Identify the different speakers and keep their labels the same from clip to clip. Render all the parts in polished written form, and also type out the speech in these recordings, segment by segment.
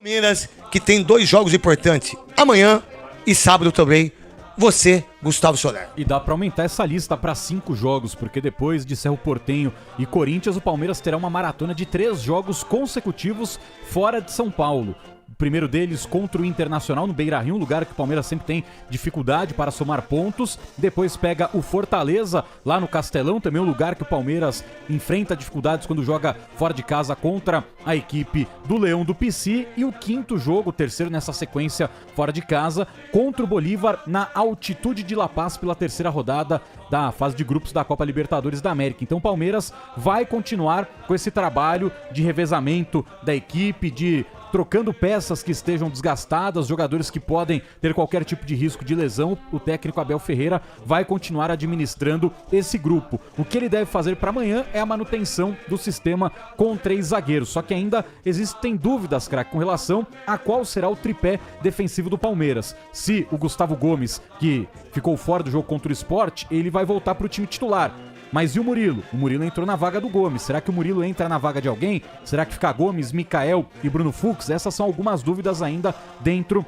Speaker 1: Minas, que tem 2 jogos importantes, amanhã e sábado também. Você, Gustavo Soler.
Speaker 2: E dá pra aumentar essa lista pra 5 jogos, porque depois de Cerro Porteño e Corinthians, o Palmeiras terá uma maratona de 3 jogos consecutivos fora de São Paulo. O primeiro deles contra o Internacional no Beira-Rio, um lugar que o Palmeiras sempre tem dificuldade para somar pontos. Depois pega o Fortaleza lá no Castelão, também um lugar que o Palmeiras enfrenta dificuldades quando joga fora de casa contra a equipe do Leão do Pici. E o quinto jogo, o terceiro nessa sequência fora de casa, contra o Bolívar na altitude de La Paz pela terceira rodada da fase de grupos da Copa Libertadores da América. Então o Palmeiras vai continuar com esse trabalho de revezamento da equipe, de trocando peças que estejam desgastadas, jogadores que podem ter qualquer tipo de risco de lesão. O técnico Abel Ferreira vai continuar administrando esse grupo. O que ele deve fazer para amanhã é a manutenção do sistema com 3 zagueiros. Só que ainda existem dúvidas, craque, com relação a qual será o tripé defensivo do Palmeiras. Se o Gustavo Gomes, que ficou fora do jogo contra o Sport, ele vai voltar para o time titular. Mas e o Murilo? O Murilo entrou na vaga do Gomes. Será que o Murilo entra na vaga de alguém? Será que fica Gomes, Mikael e Bruno Fux? Essas são algumas dúvidas ainda dentro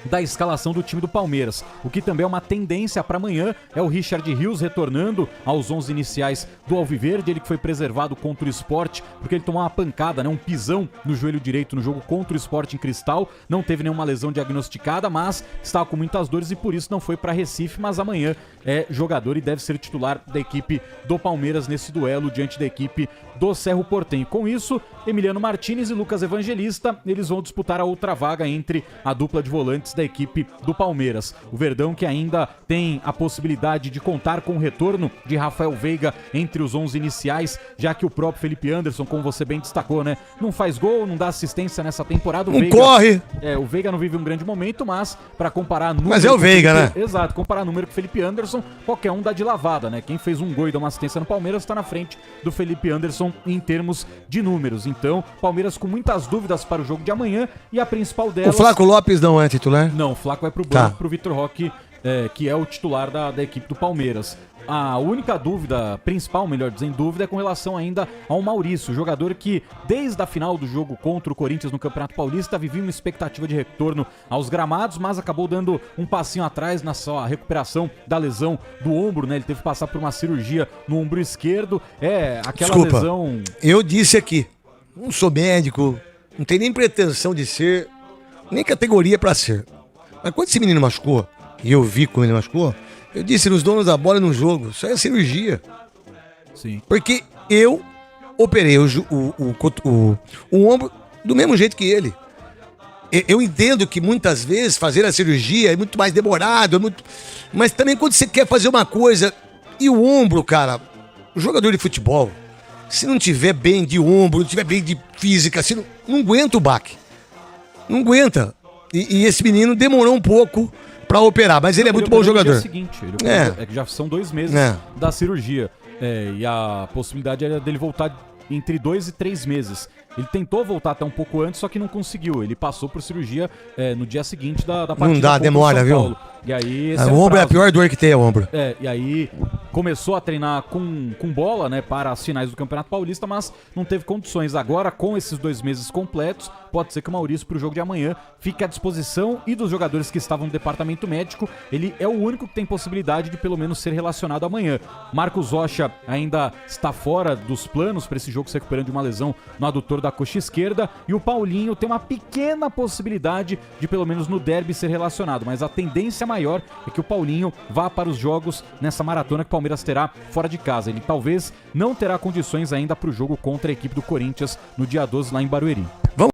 Speaker 2: da escalação do time do Palmeiras. O que também é uma tendência para amanhã é o Richard Rios retornando aos 11 iniciais do Alviverde, ele que foi preservado contra o Sport, porque ele tomou uma pancada, né, um pisão no joelho direito no jogo contra o Sport em Cristal, não teve nenhuma lesão diagnosticada, mas estava com muitas dores e por isso não foi para Recife, mas amanhã é jogador e deve ser titular da equipe do Palmeiras nesse duelo diante da equipe do Cerro Porteño. Com isso, Emiliano Martínez e Lucas Evangelista, eles vão disputar a outra vaga entre a dupla de volantes da equipe do Palmeiras. O Verdão que ainda tem a possibilidade de contar com o retorno de Rafael Veiga entre os 11 iniciais, já que o próprio Felipe Anderson, como você bem destacou, né, não faz gol, não dá assistência nessa temporada.
Speaker 1: Não corre.
Speaker 2: O Veiga não vive um grande momento, mas para comparar número...
Speaker 1: Mas é o Veiga, né?
Speaker 2: Exato, comparar número com o Felipe Anderson, qualquer um dá de lavada, né? Quem fez um gol e deu uma assistência no Palmeiras está na frente do Felipe Anderson em termos de números. Então, Palmeiras com muitas dúvidas para o jogo de amanhã e a principal delas...
Speaker 1: O Flaco Lopes não é titular?
Speaker 2: Não, o Flaco vai pro banco, pro Vitor Roque, que é o titular da equipe do Palmeiras. A única dúvida, principal, melhor dizendo, dúvida é com relação ainda ao Maurício, jogador que desde a final do jogo contra o Corinthians no Campeonato Paulista vivia uma expectativa de retorno aos gramados, mas acabou dando um passinho atrás na sua recuperação da lesão do ombro, né? Ele teve que passar por uma cirurgia no ombro esquerdo, aquela lesão...
Speaker 1: Eu disse aqui, não sou médico, não tenho nem pretensão de ser, nem categoria pra ser. Mas quando esse menino machucou, e eu vi como ele machucou, eu disse nos donos da bola no jogo, isso é cirurgia.
Speaker 2: Sim.
Speaker 1: Porque eu operei o ombro do mesmo jeito que ele. Eu entendo que muitas vezes fazer a cirurgia é muito mais demorado, mas também quando você quer fazer uma coisa, e o ombro, cara, o jogador de futebol, se não tiver bem de ombro, não tiver bem de física, se não aguenta o baque. Não aguenta. E esse menino demorou um pouco pra operar, mas ele é muito bom jogador.
Speaker 2: No dia seguinte, que já são 2 meses da cirurgia. E a possibilidade era dele voltar entre 2 e 3 meses. Ele tentou voltar até um pouco antes, só que não conseguiu. Ele passou por cirurgia no dia seguinte da partida.
Speaker 1: Não dá, demora, viu?
Speaker 2: E aí,
Speaker 1: o ombro é a pior dor que tem, o ombro.
Speaker 2: E aí começou a treinar com bola, né, para as finais do Campeonato Paulista, mas não teve condições. Agora, com esses 2 meses completos, pode ser que o Maurício, para o jogo de amanhã, fique à disposição, e dos jogadores que estavam no departamento médico, ele é o único que tem possibilidade de pelo menos ser relacionado amanhã. Marcos Rocha ainda está fora dos planos para esse jogo, se recuperando de uma lesão no adutor da coxa esquerda, e o Paulinho tem uma pequena possibilidade de pelo menos no derby ser relacionado, mas a tendência maior é que o Paulinho vá para os jogos nessa maratona que o Palmeiras terá fora de casa. Ele talvez não terá condições ainda para o jogo contra a equipe do Corinthians no dia 12 lá em Barueri.